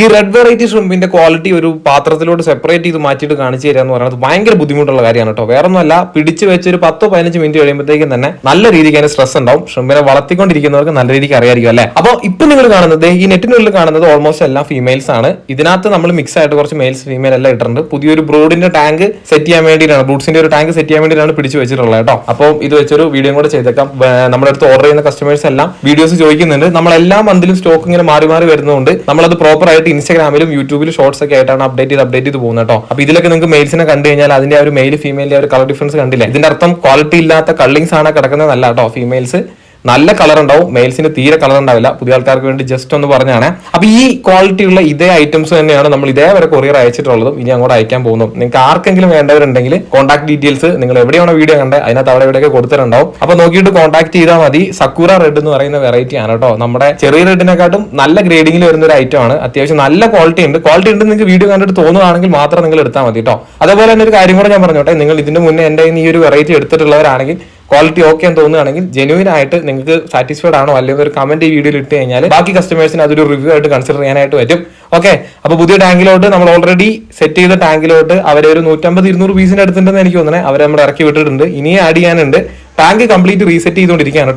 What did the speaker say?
ഈ red variety ഷ്രിമ്പിന്റെ quality ഒരു പാത്രത്തിലോട്ട് സെപ്പറേറ്റ് ചെയ്ത് മാറ്റിയിട്ട് കാണിച്ചു തരിക എന്ന് പറയുന്നത് ഭയങ്കര ബുദ്ധിമുട്ടുള്ള കാര്യമാണ് കേട്ടോ. വേറെ ഒന്നുമല്ല, പിടിച്ച് വെച്ച് ഒരു 10-15 മിനിറ്റ് കഴിയുമ്പോഴത്തേക്കും തന്നെ നല്ല രീതിക്ക് അതിന് സ്ട്രെസ് ഉണ്ടാവും. ഷ്രിമ്പിനെ വളർത്തിക്കൊണ്ടിരിക്കുന്നവർക്ക് നല്ല രീതിക്ക് അറിയായിരിക്കും അല്ലെ. അപ്പോൾ ഇപ്പൊ നിങ്ങൾ കാണുന്നത് ഈ നെറ്റിനുള്ളിൽ കാണുന്നത് ഓൾമോസ്റ്റ് എല്ലാം ഫീമെയിൽസ് ആണ്. ഇതിനകത്ത് നമ്മൾ മിക്സ് ആയിട്ട് കുറച്ച് മെയിൽസ് ഫീമെയിൽ എല്ലാം ഇട്ടിട്ടുണ്ട്. പുതിയൊരു ബ്രൂഡിന്റെ ടാങ്ക് സെറ്റ് ചെയ്യാൻ വേണ്ടിയിട്ടാണ്, ബ്രൂഡ്സിന്റെ ഒരു ടാങ്ക് സെറ്റ് ചെയ്യാൻ വേണ്ടിയിട്ടാണ് പിടിച്ച് വെച്ചിട്ടുള്ളത് കേട്ടോ. അപ്പോൾ ഇത് വെച്ചൊരു വീഡിയോ കൂടെ ചെയ്തേക്കാം. നമ്മുടെ അടുത്ത് ഓർഡർ ചെയ്യുന്ന കസ്റ്റമേഴ്സ് എല്ലാം വീഡിയോസ് ചോദിക്കുന്നുണ്ട്. നമ്മളെല്ലാ മന്തിലും സ്റ്റോക്ക് ഇങ്ങനെ മാറി മാറി വരുന്നതുകൊണ്ട് നമ്മളത് പ്രോപ്പർ ആയിട്ട് ഇൻസ്റ്റാഗ്രാമിലും യൂട്യൂബിലും ഷോർട്സ് ഒക്കെ ആയിട്ടാണ് അപ്ഡേറ്റ് ചെയ്ത് പോകുന്നത് കേട്ടോ. അപ്പൊ ഇതിലൊക്കെ നിങ്ങൾക്ക് മെയിൽസിനെ കണ്ടു കഴിഞ്ഞാൽ അതിന്റെ ഒരു മെയിൽ ഫീമെയിലിന്റെ ഒരു കളർ ഡിഫറൻസ് കണ്ടില്ല. ഇതിന്റെ അർത്ഥം ക്വാളിറ്റി ഇല്ലാത്ത കള്ളിങ്സ് ആണ് കിടക്കുന്നതല്ല കേട്ടോ. ഫീമെയിൽസ് നല്ല കളർ ഉണ്ടാവും, മെയിൽസിന് തീരെ കളർ ഉണ്ടാവില്ല. പുതിയ ആൾക്കാർക്ക് വേണ്ടി ജസ്റ്റ് ഒന്ന് പറഞ്ഞാണ്. അപ്പൊ ഈ ക്വാളിറ്റി ഉള്ള ഇതേ ഐറ്റംസ് തന്നെയാണ് നമ്മൾ ഇതേവരെ കൊറിയർ അയച്ചിട്ടുള്ളതും ഇനി അങ്ങോട്ട് അയക്കാൻ പോകുന്നു. നിങ്ങൾക്ക് ആർക്കെങ്കിലും വേണ്ടവരുണ്ടെങ്കിൽ കോൺടാക്ട് ഡീറ്റെയിൽസ് നിങ്ങൾ എവിടെയാണോ വീഡിയോ കണ്ടത് അതിനകത്ത് അവിടെ എവിടെയൊക്കെ കൊടുത്തിട്ടുണ്ടാവും. അപ്പൊ നോക്കിയിട്ട് കോൺടാക്ട് ചെയ്താൽ മതി. സക്കൂറ റെഡ് എന്ന് പറയുന്ന വെറൈറ്റി ആണ് കേട്ടോ. നമ്മുടെ ചെറിയ റെഡിനെക്കാട്ടും നല്ല ഗ്രേഡിംഗിൽ വരുന്ന ഒരു ഐറ്റം ആണ്. അത്യാവശ്യം നല്ല ക്വാളിറ്റി ഉണ്ട്. നിങ്ങൾക്ക് വീഡിയോ കണ്ടിട്ട് തോന്നുകയാണെങ്കിൽ മാത്രം നിങ്ങൾ എടുത്താൽ മതി കേട്ടോ. അതേപോലെ തന്നെ ഒരു കാര്യം കൂടെ ഞാൻ പറഞ്ഞോട്ടെ, നിങ്ങൾ ഇതിന്റെ മുന്നേ എന്റെ ഈ ഒരു വെറൈറ്റി എടുത്തിട്ടുള്ളവരാണെങ്കിൽ ക്വാളിറ്റി ഓക്കെ എന്ന് തോന്നുകയാണെങ്കിൽ ജെന്യൂൻ ആയിട്ട് നിങ്ങൾക്ക് സാറ്റിസ്ഫൈഡ് ആണോ അല്ലെങ്കിൽ ഒരു കമന്റ് ഈ വീഡിയോയിൽ ഇട്ട് കഴിഞ്ഞാൽ ബാക്കി കസ്റ്റമേഴ്സിന് അതൊരു റിവ്യൂ ആയിട്ട് കൺസിഡർ ചെയ്യാനായിട്ട് പറ്റും. ഓക്കെ, അപ്പൊ പുതിയ ടാങ്കിലോട്ട് നമ്മൾ ഓൾറെഡി സെറ്റ് ചെയ്ത ടാങ്കിലോട്ട് അവരെ ഒരു 150-200 പീസിന്റെ അടുത്തുണ്ടെന്ന് എനിക്ക് തോന്നുന്നത് അവരെ നമ്മൾ ഇറക്കി വിട്ടിട്ടുണ്ട്. ഇനിയും ആഡ് ചെയ്യാനുണ്ട്. ടാങ്ക് കംപ്ലീറ്റ് റീസെറ്റ് ചെയ്തുകൊണ്ടിരിക്കുകയാണ്.